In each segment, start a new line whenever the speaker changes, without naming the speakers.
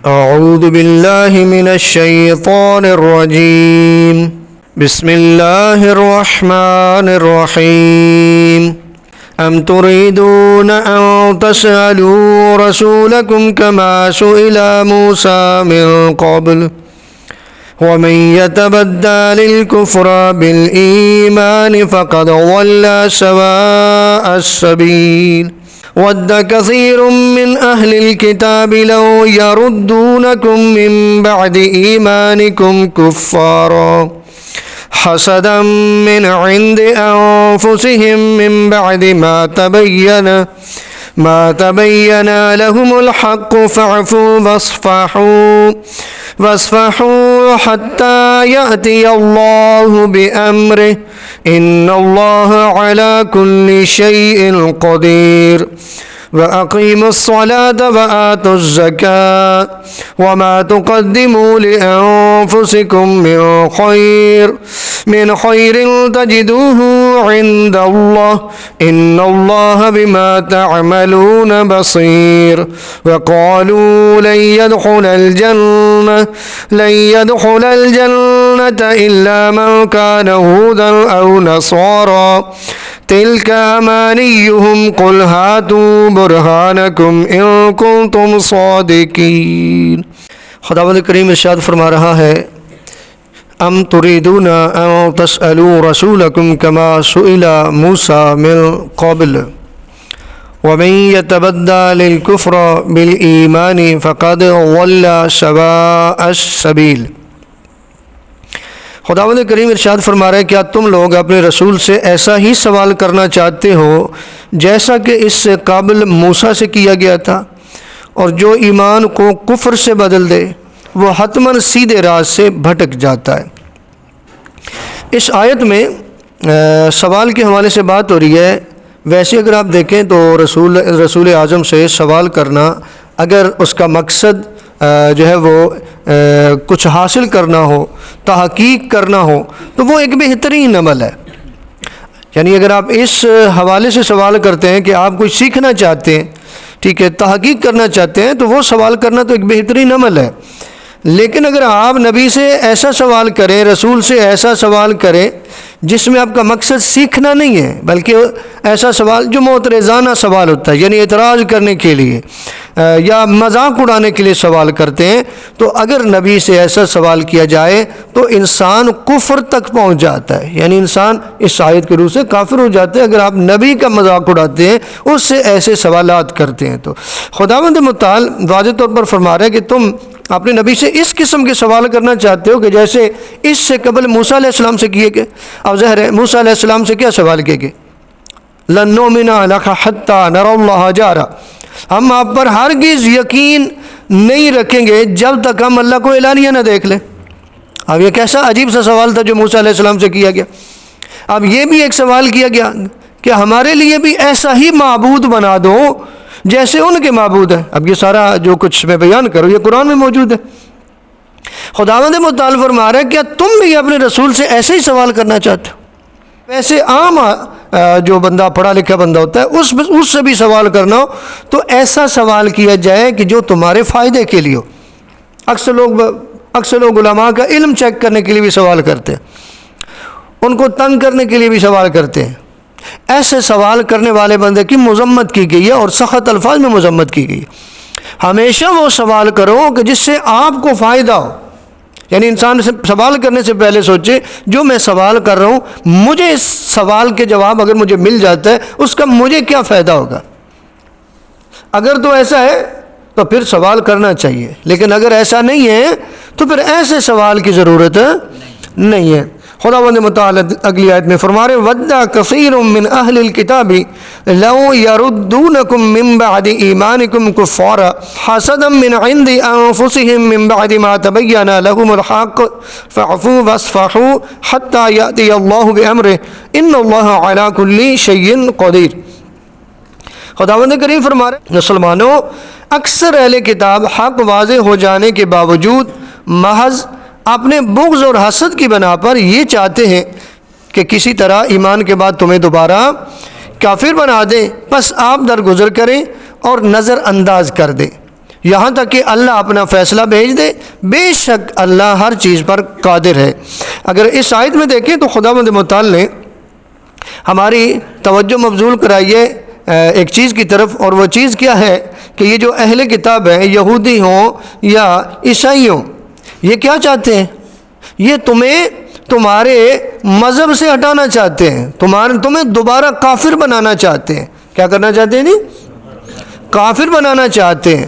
أعوذ بالله من الشيطان الرجيم بسم الله الرحمن الرحيم أم تريدون أن تسألوا رسولكم كما سئل موسى من قبل ومن يتبدل الكفر بالإيمان فقد ضل سواء السبيل ود كثير من أهل الكتاب لو يردونكم من بعد إيمانكم كفارا حسدا من عند أنفسهم من بعد ما تبين لهم الحق فاعفوا واصفحوا حتى يأتي الله بأمره إن الله على كل شيء قدير وأقيموا الصلاة وآتوا الزكاة وما تقدموا لأنفسكم من خير تجدوه عند الله إن الله بما تعملون بصير وقالوا لن يدخل الجنة إلا من كان هودا أو نصارى تلك أمانيهم قل هاتوا برهانكم إن كنتم صادقين۔ خداوند کریم ارشاد فرما رہا ہے ام تريدون ان تسألوا رسولكم كما سئل موسى من قبل ومن يتبدل الكفر بالإيمان فقد ضل سواء السبيل۔ خداوند کریم ارشاد فرما رہے ہیں کیا تم لوگ اپنے رسول سے ایسا ہی سوال کرنا چاہتے ہو جیسا کہ اس سے قبل موسیٰ سے کیا گیا تھا، اور جو ایمان کو کفر سے بدل دے وہ حتماً سیدھے راہ سے بھٹک جاتا ہے۔ اس آیت میں سوال کے حوالے سے بات ہو رہی ہے۔ ویسے اگر آپ دیکھیں تو رسول اعظم سے سوال کرنا اگر اس کا مقصد جو ہے وہ کچھ حاصل کرنا ہو، تحقیق کرنا ہو، تو وہ ایک بہترین عمل ہے۔ یعنی اگر آپ اس حوالے سے سوال کرتے ہیں کہ آپ کچھ سیکھنا چاہتے ہیں، ٹھیک ہے، تحقیق کرنا چاہتے ہیں، تو وہ سوال کرنا تو ایک بہترین عمل ہے۔ لیکن اگر آپ نبی سے ایسا سوال کریں، رسول سے ایسا سوال کریں جس میں آپ کا مقصد سیکھنا نہیں ہے بلکہ ایسا سوال جو معترضانہ سوال ہوتا ہے، یعنی اعتراض کرنے کے لیے یا مذاق اڑانے کے لیے سوال کرتے ہیں، تو اگر نبی سے ایسا سوال کیا جائے تو انسان کفر تک پہنچ جاتا ہے، یعنی انسان اس آیت کے روح سے کافر ہو جاتے ہیں۔ اگر آپ نبی کا مذاق اڑاتے ہیں، اس سے ایسے سوالات کرتے ہیں، تو خداوند متعال واضح طور پر فرما رہا ہے کہ تم اپنے نبی سے اس قسم کے سوال کرنا چاہتے ہو کہ جیسے اس سے قبل موسیٰ علیہ السلام سے کیے گئے۔ اب ظاہر ہے موسیٰ علیہ السلام سے کیا سوال کیے گئے؟ لن نؤمن لک حتی نری اللہ جہرا، ہم آپ پر ہرگز یقین نہیں رکھیں گے جب تک ہم اللہ کو اعلانیہ نہ دیکھ لیں۔ اب یہ کیسا عجیب سا سوال تھا جو موسیٰ علیہ السلام سے کیا گیا۔ اب یہ بھی ایک سوال کیا گیا کہ ہمارے لیے بھی ایسا ہی معبود بنا دو جیسے ان کے معبود ہیں۔ اب یہ سارا جو کچھ میں بیان کروں یہ قرآن میں موجود ہے۔ خداوند متعال فرما رہا ہے کیا تم بھی اپنے رسول سے ایسے ہی سوال کرنا چاہتے ہو؟ ویسے عام جو بندہ پڑھا لکھا بندہ ہوتا ہے اس سے بھی سوال کرنا ہو تو ایسا سوال کیا جائے کہ جو تمہارے فائدے کے لیے ہو۔ اکثر لوگ علماء کا علم چیک کرنے کے لیے بھی سوال کرتے ہیں، ان کو تنگ کرنے کے لیے بھی سوال کرتے ہیں۔ ایسے سوال کرنے والے بندے کی مذمت کی گئی ہے اور سخت الفاظ میں مذمت کی گئی ہے۔ ہمیشہ وہ سوال کرو کہ جس سے آپ کو فائدہ ہو، یعنی انسان سے سوال کرنے سے پہلے سوچے جو میں سوال کر رہا ہوں مجھے اس سوال کے جواب اگر مجھے مل جاتا ہے اس کا مجھے کیا فائدہ ہوگا۔ اگر تو ایسا ہے تو پھر سوال کرنا چاہیے، لیکن اگر ایسا نہیں ہے تو پھر ایسے سوال کی ضرورت نہیں ہے۔ خداوند متعال اگلی آیت میں فرما رہے ود کثیر من اہل الکتاب لو یردونکم من بعد ایمانکم کفارا حسدا من عند انفسهم من بعد ما تبین لهم الحق فاعفوا واصفحوا حتى یأتی اللہ بامرہ ان اللہ علی کل شیء قدیر۔ خداوند کریم فرما رہے مسلمانوں، اکثر اہل کتاب حق واضح ہو جانے کے باوجود محض اپنے بغض اور حسد کی بنا پر یہ چاہتے ہیں کہ کسی طرح ایمان کے بعد تمہیں دوبارہ کافر بنا دیں، بس آپ درگزر کریں اور نظر انداز کر دیں۔ یہاں تک کہ اللہ اپنا فیصلہ بھیج دے، بے شک اللہ ہر چیز پر قادر ہے۔ اگر اس آیت میں دیکھیں تو خداوند متعال نے ہماری توجہ مبذول کرائیے ایک چیز کی طرف، اور وہ چیز کیا ہے کہ یہ جو اہل کتاب ہیں، یہودی ہوں یا عیسائی ہوں، یہ کیا چاہتے ہیں؟ یہ تمہارے مذہب سے ہٹانا چاہتے ہیں، تمہیں دوبارہ کافر بنانا چاہتے ہیں۔ کیا کرنا چاہتے ہیں جی؟ کافر بنانا چاہتے ہیں۔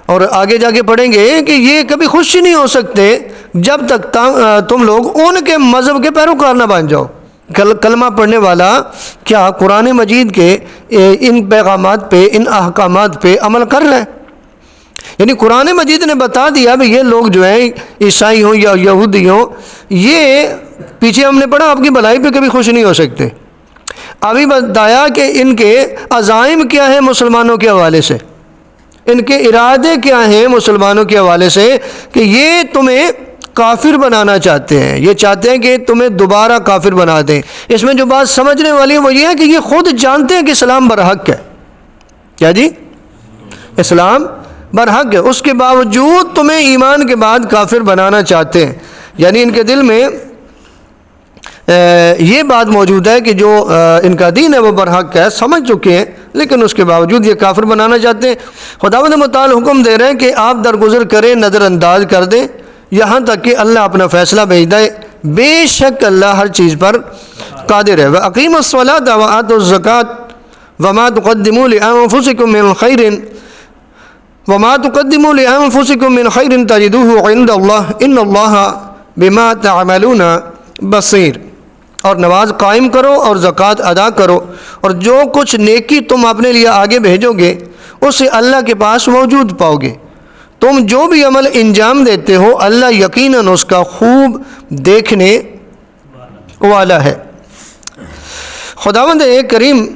اور آگے جا کے پڑھیں گے کہ یہ کبھی خوش نہیں ہو سکتے جب تک تم لوگ ان کے مذہب کے پیروکار نہ بن جاؤ۔ کلمہ پڑھنے والا کیا قرآن مجید کے ان پیغامات پہ، ان احکامات پہ عمل کر رہا ہے؟ یعنی قرآن مجید نے بتا دیا کہ یہ لوگ جو ہیں عیسائی ہوں یا یہودی ہوں، یہ پیچھے ہم نے پڑھا آپ کی بھلائی پہ کبھی خوش نہیں ہو سکتے۔ ابھی بتایا کہ ان کے عزائم کیا ہیں مسلمانوں کے حوالے سے، ان کے ارادے کیا ہیں مسلمانوں کے حوالے سے، کہ یہ تمہیں کافر بنانا چاہتے ہیں، یہ چاہتے ہیں کہ تمہیں دوبارہ کافر بنا دیں۔ اس میں جو بات سمجھنے والی ہے وہ یہ ہے کہ یہ خود جانتے ہیں کہ اسلام برحق ہے۔ کیا جی؟ اسلام برحق ہے، اس کے باوجود تمہیں ایمان کے بعد کافر بنانا چاہتے ہیں۔ یعنی ان کے دل میں یہ بات موجود ہے کہ جو ان کا دین ہے وہ برحق ہے، سمجھ چکے ہیں، لیکن اس کے باوجود یہ کافر بنانا چاہتے ہیں۔ خداوند متعال حکم دے رہے ہیں کہ آپ درگزر کریں، نظر انداز کر دیں، یہاں تک کہ اللہ اپنا فیصلہ بھیج دے، بے شک اللہ ہر چیز پر قادر ہے۔ وَأَقِيمُوا الصَّلَاةَ وَآتُوا الزَّكَاةَ وَمَا تُقَدِّمُوا لِأَنفُسِكُم مِّنْ خَيْرٍ تَجِدُوهُ عِندَ اللَّهِ إِنَّ اللَّهَ بِمَا تَعْمَلُونَ بَصِيرٌ۔ اور نماز قائم کرو اور زکوٰۃ ادا کرو، اور جو کچھ نیکی تم اپنے لیے آگے بھیجو گے اسے اللہ کے پاس موجود پاؤ گے۔ تم جو بھی عمل انجام دیتے ہو اللہ یقیناً اس کا خوب دیکھنے والا ہے۔ خداوند کریم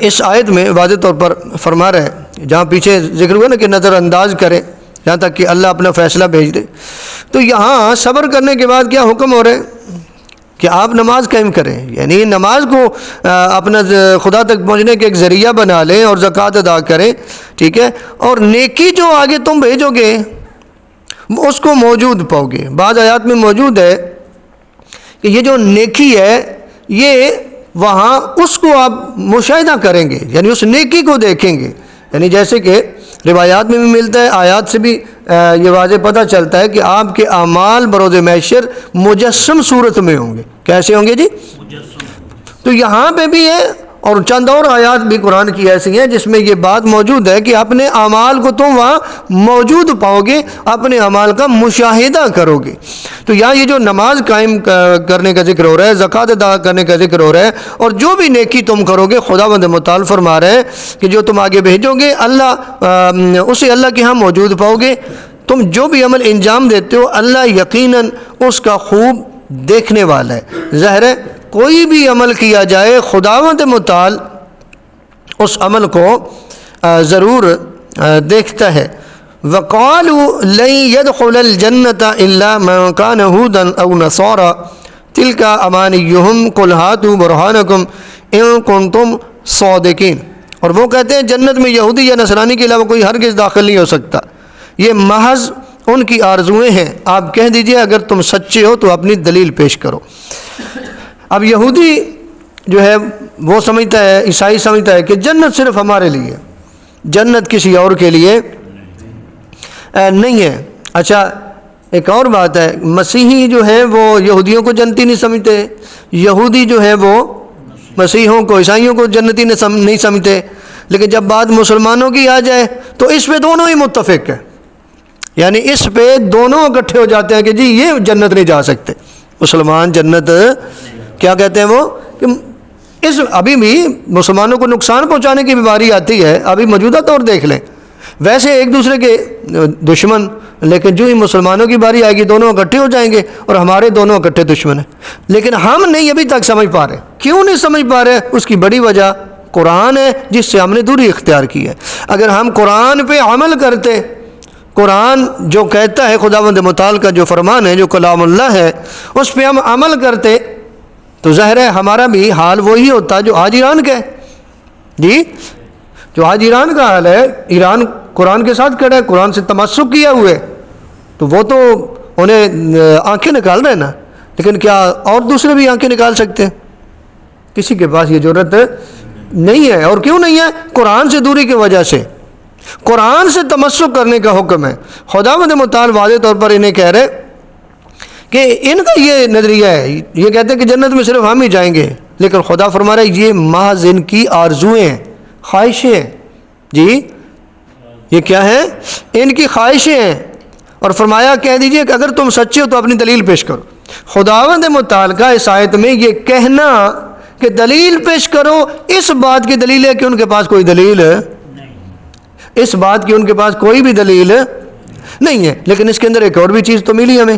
اس آیت میں واضح طور پر فرما رہا ہے، جہاں پیچھے ذکر ہوا نا کہ نظر انداز کریں یہاں تک کہ اللہ اپنا فیصلہ بھیج دے، تو یہاں صبر کرنے کے بعد کیا حکم ہو رہا ہے کہ آپ نماز قائم کریں، یعنی نماز کو اپنا خدا تک پہنچنے کے ایک ذریعہ بنا لیں اور زکوٰۃ ادا کریں، ٹھیک ہے، اور نیکی جو آگے تم بھیجو گے اس کو موجود پاؤ گے۔ بعض آیات میں موجود ہے کہ یہ جو نیکی ہے یہ وہاں اس کو آپ مشاہدہ کریں گے، یعنی اس نیکی کو دیکھیں گے، یعنی جیسے کہ روایات میں بھی ملتا ہے، آیات سے بھی یہ واضح پتہ چلتا ہے کہ آپ کے اعمال بروز محشر مجسم صورت میں ہوں گے۔ کیسے ہوں گے جی؟ تو یہاں پہ بھی ہے، اور چند اور آیات بھی قرآن کی ایسی ہیں جس میں یہ بات موجود ہے کہ اپنے اعمال کو تم وہاں موجود پاؤ گے، اپنے اعمال کا مشاہدہ کرو گے۔ تو یہاں یہ جو نماز قائم کرنے کا ذکر ہو رہا ہے، زکوٰۃ ادا کرنے کا ذکر ہو رہا ہے، اور جو بھی نیکی تم کرو گے خداوند متعال فرما رہے ہیں کہ جو تم آگے بھیجو گے اسے اللہ کے ہاں موجود پاؤ گے۔ تم جو بھی عمل انجام دیتے ہو اللہ یقیناً اس کا خوب دیکھنے والا ہے۔ ظاہر ہے کوئی بھی عمل کیا جائے خداوند متعال اس عمل کو ضرور دیکھتا ہے۔ وَقَالُوا لَن يَدْخُلَ الْجَنَّةَ إِلَّا مَنْ كَانَ هُودًا أَوْ نَصَارَىٰ تِلْكَ أَمَانِيُّهُمْ قُلْ هَاتُوا بُرْهَانَكُمْ إِن كُنتُمْ صَادِقِينَ۔ اور وہ کہتے ہیں جنت میں یہودی یا نصرانی کے علاوہ کوئی ہرگز داخل نہیں ہو سکتا، یہ محض ان کی آرزویں ہیں، آپ کہہ دیجئے اگر تم سچے ہو تو اپنی دلیل پیش کرو۔ اب یہودی جو ہے وہ سمجھتا ہے، عیسائی سمجھتا ہے کہ جنت صرف ہمارے لیے، جنت کسی اور کے لیے نہیں ہے۔ اچھا ایک اور بات ہے، مسیحی جو ہے وہ یہودیوں کو جنتی نہیں سمجھتے، یہودی جو ہے وہ مسیحیوں کو، عیسائیوں کو جنتی نہیں سمجھتے، لیکن جب بات مسلمانوں کی آ جائے تو اس پہ دونوں ہی متفق ہیں، یعنی اس پہ دونوں اکٹھے ہو جاتے ہیں کہ جی یہ جنت نہیں جا سکتے، مسلمان جنت کیا کہتے ہیں وہ کہ ابھی بھی مسلمانوں کو نقصان پہنچانے کی بیماری آتی ہے، ابھی موجودہ طور دیکھ لیں، ویسے ایک دوسرے کے دشمن، لیکن جو ہی مسلمانوں کی باری آئے گی دونوں اکٹھے ہو جائیں گے اور ہمارے دونوں اکٹھے دشمن ہیں۔ لیکن ہم نہیں ابھی تک سمجھ پا رہے، کیوں نہیں سمجھ پا رہے؟ اس کی بڑی وجہ قرآن ہے جس سے ہم نے دوری اختیار کی ہے۔ اگر ہم قرآن پہ عمل کرتے، قرآن جو کہتا ہے خداوند متعال کا جو فرمان ہے، جو کلام اللہ ہے، اس پہ ہم عمل کرتے تو ظاہر ہے ہمارا بھی حال وہی ہوتا جو آج ایران کا ہے۔ جی جو آج ایران کا حال ہے، ایران قرآن کے ساتھ کھڑا ہے، قرآن سے تمسک کیا ہوئے، تو وہ تو انہیں آنکھیں نکال رہے ہیں نا، لیکن کیا اور دوسرے بھی آنکھیں نکال سکتے ہیں؟ کسی کے پاس یہ جرت نہیں ہے. اور کیوں نہیں ہے؟ قرآن سے دوری کی وجہ سے. قرآن سے تمسک کرنے کا حکم ہے. خداوند متعال واضح طور پر انہیں کہہ رہے کہ ان کا یہ نظریہ ہے، یہ کہتے ہیں کہ جنت میں صرف ہم ہی جائیں گے، لیکن خدا فرما رہا ہے یہ محض ان کی آرزویں ہیں، خواہشیں ہیں. جی یہ کیا ہے؟ ان کی خواہشیں ہیں. اور فرمایا کہہ دیجئے کہ اگر تم سچے ہو تو اپنی دلیل پیش کرو. خداوند متعال کا اس آیت میں یہ کہنا کہ دلیل پیش کرو، اس بات کی دلیل ہے کہ ان کے پاس کوئی دلیل اس بات کی ان کے پاس کوئی بھی دلیل نہیں ہے. لیکن اس کے اندر ایک اور بھی چیز تو ملی ہمیں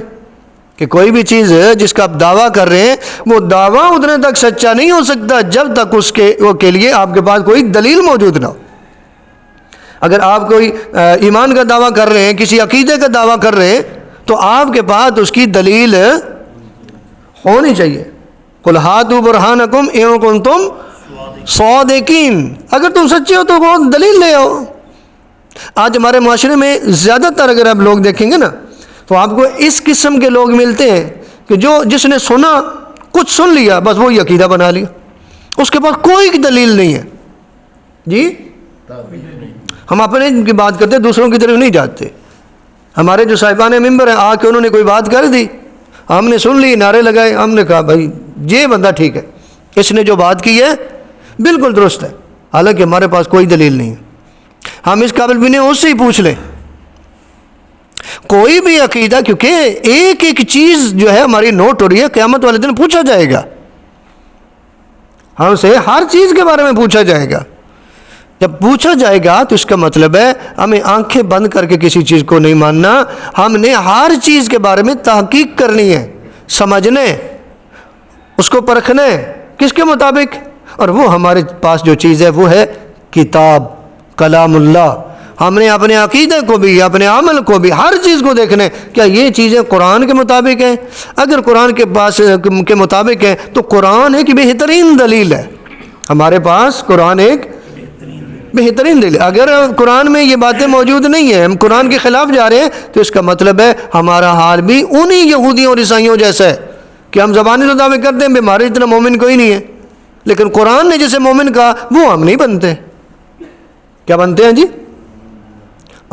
کہ کوئی بھی چیز جس کا آپ دعویٰ کر رہے ہیں وہ دعویٰ اتنے تک سچا نہیں ہو سکتا جب تک اس کے لیے آپ کے پاس کوئی دلیل موجود نہ ہو. اگر آپ کوئی ایمان کا دعویٰ کر رہے ہیں، کسی عقیدے کا دعویٰ کر رہے ہیں، تو آپ کے پاس اس کی دلیل ہونی چاہیے. قُلْ هَاتُوا بُرْهَانَكُمْ إِن كُنتُمْ صَادِقِينَ. اگر تم سچے ہو تو وہ دلیل لے آؤ. آج ہمارے معاشرے میں زیادہ تر اگر آپ لوگ دیکھیں گے نا تو آپ کو اس قسم کے لوگ ملتے ہیں کہ جس نے سنا، کچھ سن لیا، بس وہی عقیدہ بنا لیا، اس کے پاس کوئی دلیل نہیں ہے. جی ہم اپنے کی بات کرتے، دوسروں کی طرف نہیں جاتے. ہمارے جو صاحبان ممبر ہیں آ کے انہوں نے کوئی بات کر دی، ہم نے سن لی، نعرے لگائے، ہم نے کہا بھائی یہ بندہ ٹھیک ہے، اس نے جو بات کی ہے بالکل درست ہے، حالانکہ ہمارے پاس کوئی دلیل نہیں ہے. ہم اس قابل بھی نہیں، اس سے ہی پوچھ لیں. کوئی بھی عقیدہ، کیونکہ ایک ایک چیز جو ہے ہماری نوٹ ہو رہی ہے، قیامت والے دن پوچھا جائے گا ہم سے، ہر چیز کے بارے میں پوچھا جائے گا. جب پوچھا جائے گا تو اس کا مطلب ہے ہمیں آنکھیں بند کر کے کسی چیز کو نہیں ماننا، ہم نے ہر چیز کے بارے میں تحقیق کرنی ہے، سمجھنے، اس کو پرکھنے کس کے مطابق. اور وہ ہمارے پاس جو چیز ہے وہ ہے کتاب، کلام اللہ. ہم نے اپنے عقیدے کو بھی، اپنے عمل کو بھی، ہر چیز کو دیکھنے کیا یہ چیزیں قرآن کے مطابق ہیں. اگر قرآن کے مطابق ہیں تو قرآن ایک بہترین دلیل ہے. ہمارے پاس قرآن ایک بہترین دلیل. اگر قرآن میں یہ باتیں موجود نہیں ہیں، ہم قرآن کے خلاف جا رہے ہیں، تو اس کا مطلب ہے ہمارا حال بھی انہی یہودیوں اور عیسائیوں جیسا ہے کہ ہم زبانی تو دعوے کرتے ہیں ہمارے اتنا مومن کوئی نہیں ہے، لیکن قرآن نے جسے مومن کہا وہ ہم نہیں بنتے. کیا بنتے ہیں جی؟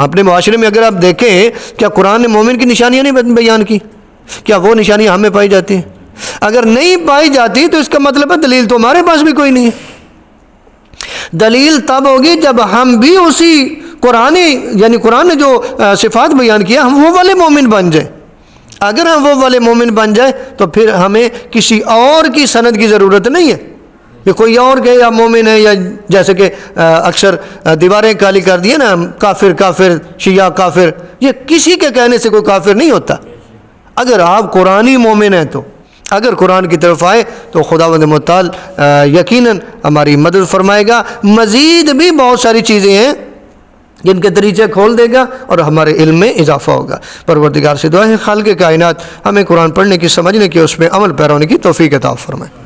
اپنے معاشرے میں اگر آپ دیکھیں کیا قرآن نے مومن کی نشانیاں نہیں بیان کی؟ کیا وہ نشانیاں ہمیں پائی جاتی ہیں؟ اگر نہیں پائی جاتی تو اس کا مطلب ہے دلیل تو ہمارے پاس بھی کوئی نہیں ہے. دلیل تب ہوگی جب ہم بھی اسی قرآن نے جو صفات بیان کیا ہم وہ والے مومن بن جائیں. اگر ہم وہ والے مومن بن جائیں تو پھر ہمیں کسی اور کی سند کی ضرورت نہیں ہے کہ کوئی اور کہے یا مومن ہے، یا جیسے کہ اکثر دیواریں کالی کر دی نا، کافر کافر، شیعہ کافر. یہ کسی کے کہنے سے کوئی کافر نہیں ہوتا. اگر آپ قرآنی مومن ہیں تو اگر قرآن کی طرف آئے تو خداوند متعال یقیناً ہماری مدد فرمائے گا. مزید بھی بہت ساری چیزیں ہیں جن کے دریچے کھول دے گا اور ہمارے علم میں اضافہ ہوگا. پروردگار سے دعا ہے خالق کائنات ہمیں قرآن پڑھنے کی، سمجھنے کی، اس میں عمل پیرا ہونے کی توفیق عطا فرمائے.